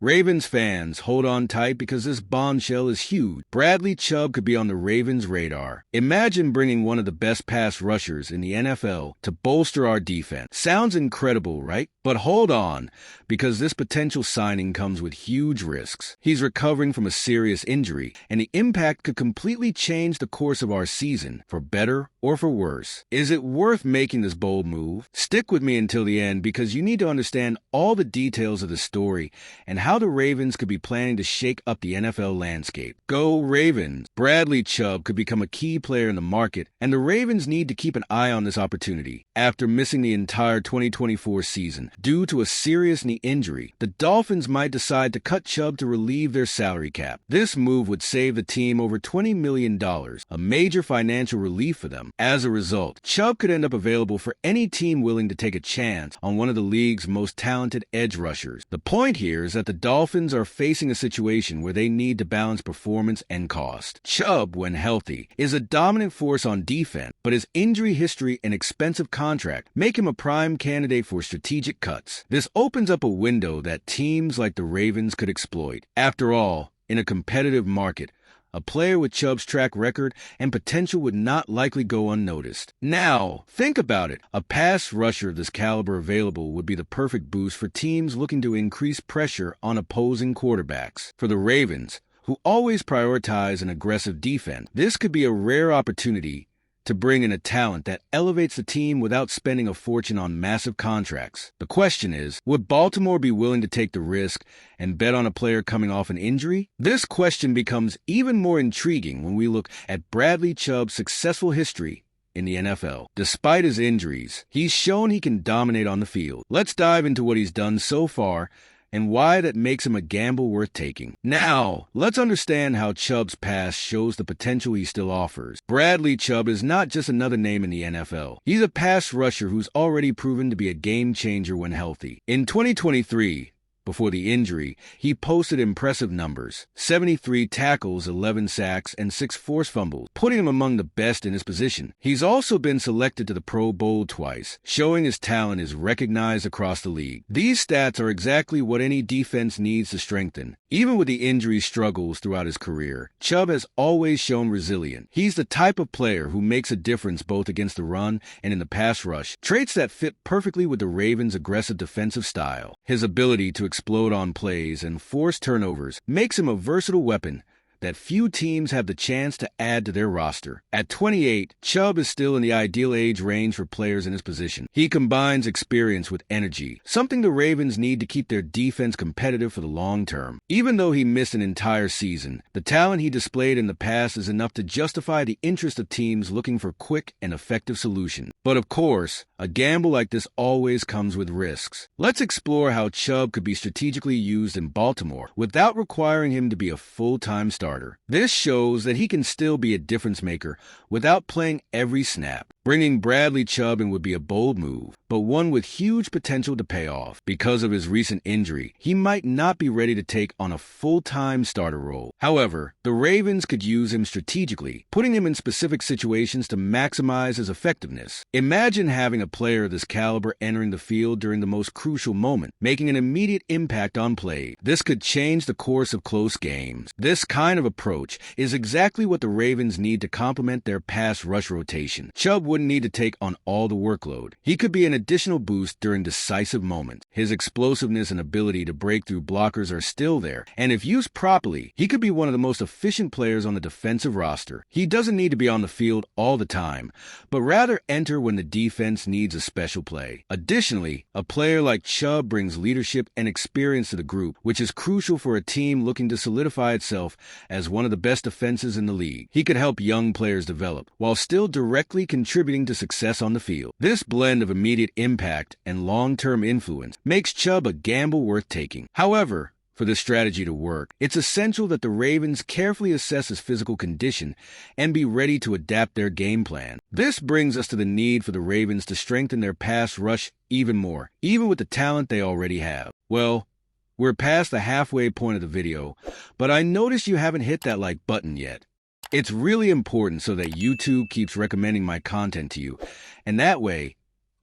Ravens fans, hold on tight because this bombshell is huge. Bradley Chubb could be on the Ravens' radar. Imagine bringing one of the best pass rushers in the NFL to bolster our defense. Sounds incredible, right? But hold on, because this potential signing comes with huge risks. He's recovering from a serious injury, and the impact could completely change the course of our season, for better or for worse. Is it worth making this bold move? Stick with me until the end because you need to understand all the details of the story and how the Ravens could be planning to shake up the NFL landscape. Go Ravens! Bradley Chubb could become a key player in the market, and the Ravens need to keep an eye on this opportunity. After missing the entire 2024 season due to a serious knee injury, the Dolphins might decide to cut Chubb to relieve their salary cap. This move would save the team over $20 million, a major financial relief for them. As a result, Chubb could end up available for any team willing to take a chance on one of the league's most talented edge rushers. The point here is that the Dolphins are facing a situation where they need to balance performance and cost. Chubb, when healthy, is a dominant force on defense, but his injury history and expensive contract make him a prime candidate for strategic cuts. This opens up a window that teams like the Ravens could exploit. After all, in a competitive market, a player with Chubb's track record and potential would not likely go unnoticed. Now, think about it. A pass rusher of this caliber available would be the perfect boost for teams looking to increase pressure on opposing quarterbacks. For the Ravens, who always prioritize an aggressive defense, this could be a rare opportunity to bring in a talent that elevates the team without spending a fortune on massive contracts. The question is, would Baltimore be willing to take the risk and bet on a player coming off an injury? This question becomes even more intriguing when we look at Bradley Chubb's successful history in the NFL. Despite his injuries, he's shown he can dominate on the field. Let's dive into what he's done so far and why that makes him a gamble worth taking. Now, let's understand how Chubb's past shows the potential he still offers. Bradley Chubb is not just another name in the NFL. He's a pass rusher who's already proven to be a game changer when healthy. In 2023, before the injury, he posted impressive numbers: 73 tackles, 11 sacks, and 6 forced fumbles, putting him among the best in his position. He's also been selected to the Pro Bowl twice, showing his talent is recognized across the league. These stats are exactly what any defense needs to strengthen. Even with the injury struggles throughout his career, Chubb has always shown resilience. He's the type of player who makes a difference both against the run and in the pass rush, traits that fit perfectly with the Ravens' aggressive defensive style. His ability to explode on plays and force turnovers makes him a versatile weapon that few teams have the chance to add to their roster. At 28, Chubb is still in the ideal age range for players in his position. He combines experience with energy, something the Ravens need to keep their defense competitive for the long term. Even though he missed an entire season, the talent he displayed in the past is enough to justify the interest of teams looking for quick and effective solutions. But of course, a gamble like this always comes with risks. Let's explore how Chubb could be strategically used in Baltimore without requiring him to be a full-time starter. This shows that he can still be a difference maker without playing every snap. Bringing Bradley Chubb in would be a bold move, but one with huge potential to pay off. Because of his recent injury, he might not be ready to take on a full-time starter role. However, the Ravens could use him strategically, putting him in specific situations to maximize his effectiveness. Imagine having a player of this caliber entering the field during the most crucial moment, making an immediate impact on play. This could change the course of close games. This kind of approach is exactly what the Ravens need to complement their pass rush rotation. Chubb wouldn't need to take on all the workload. He could be an additional boost during decisive moments. His explosiveness and ability to break through blockers are still there, and if used properly, he could be one of the most efficient players on the defensive roster. He doesn't need to be on the field all the time, but rather enter when the defense needs a special play. Additionally, a player like Chubb brings leadership and experience to the group, which is crucial for a team looking to solidify itself as one of the best defenses in the league. He could help young players develop, while still directly contributing to success on the field. This blend of immediate impact and long-term influence makes Chubb a gamble worth taking. However, for this strategy to work, it's essential that the Ravens carefully assess his physical condition and be ready to adapt their game plan. This brings us to the need for the Ravens to strengthen their pass rush even more, even with the talent they already have. Well, we're past the halfway point of the video, but I noticed you haven't hit that like button yet. It's really important so that YouTube keeps recommending my content to you, and that way,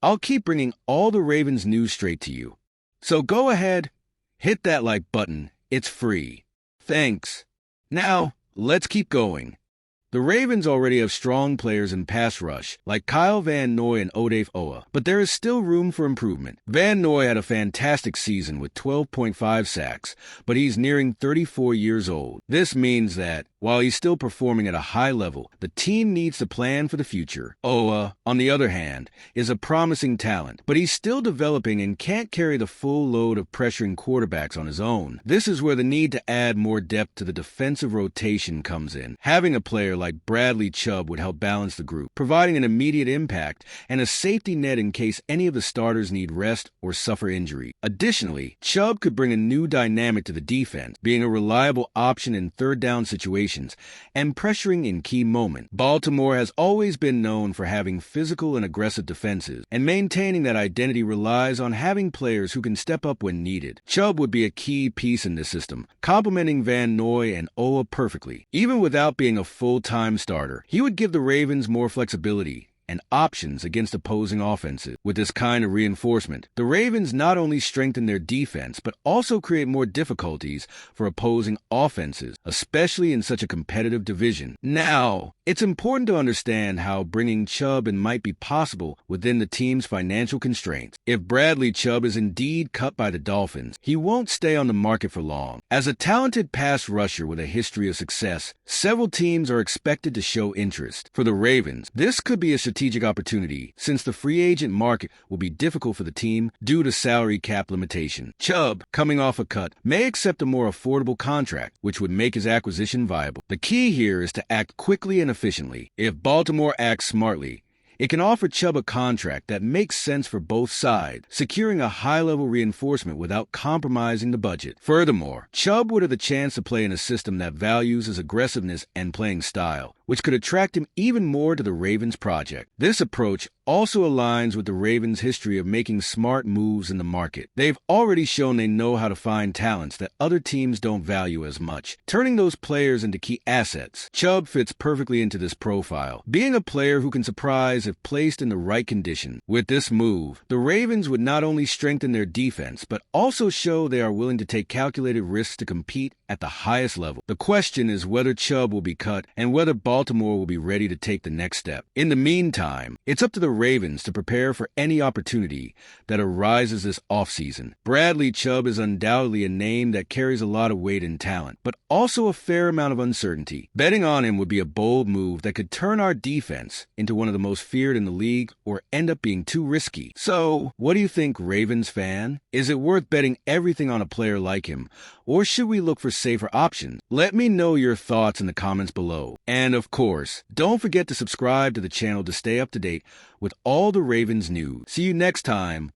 I'll keep bringing all the Ravens news straight to you. So go ahead, hit that like button. It's free. Thanks. Now, let's keep going. The Ravens already have strong players in pass rush, like Kyle Van Noy and Odafe Owa, but there is still room for improvement. Van Noy had a fantastic season with 12.5 sacks, but he's nearing 34 years old. This means that, while he's still performing at a high level, the team needs to plan for the future. Owa, on the other hand, is a promising talent, but he's still developing and can't carry the full load of pressuring quarterbacks on his own. This is where the need to add more depth to the defensive rotation comes in. Having a player like Bradley Chubb would help balance the group, providing an immediate impact and a safety net in case any of the starters need rest or suffer injury. Additionally, Chubb could bring a new dynamic to the defense, being a reliable option in third down situations and pressuring in key moments. Baltimore has always been known for having physical and aggressive defenses, and maintaining that identity relies on having players who can step up when needed. Chubb would be a key piece in this system, complementing Van Noy and Owa perfectly. Even without being a full-time starter, he would give the Ravens more flexibility and options against opposing offenses. With this kind of reinforcement, the Ravens not only strengthen their defense, but also create more difficulties for opposing offenses, especially in such a competitive division. Now, it's important to understand how bringing Chubb in might be possible within the team's financial constraints. If Bradley Chubb is indeed cut by the Dolphins, he won't stay on the market for long. As a talented pass rusher with a history of success, several teams are expected to show interest. For the Ravens, this could be a strategic opportunity, since the free agent market will be difficult for the team due to salary cap limitation. Chubb, coming off a cut, may accept a more affordable contract, which would make his acquisition viable. The key here is to act quickly and efficiently. If Baltimore acts smartly, it can offer Chubb a contract that makes sense for both sides, securing a high-level reinforcement without compromising the budget. Furthermore, Chubb would have the chance to play in a system that values his aggressiveness and playing style, which could attract him even more to the Ravens project. This approach also aligns with the Ravens' history of making smart moves in the market. They've already shown they know how to find talents that other teams don't value as much, turning those players into key assets. Chubb fits perfectly into this profile, being a player who can surprise if placed in the right condition. With this move, the Ravens would not only strengthen their defense, but also show they are willing to take calculated risks to compete at the highest level. The question is whether Chubb will be cut and whether Baltimore will be ready to take the next step. In the meantime, it's up to the Ravens to prepare for any opportunity that arises this offseason. Bradley Chubb is undoubtedly a name that carries a lot of weight and talent, but also a fair amount of uncertainty. Betting on him would be a bold move that could turn our defense into one of the most feared in the league or end up being too risky. So, what do you think, Ravens fan? Is it worth betting everything on a player like him, or should we look for safer options? Let me know your thoughts in the comments below. And of course, don't forget to subscribe to the channel to stay up to date with all the Ravens news. See you next time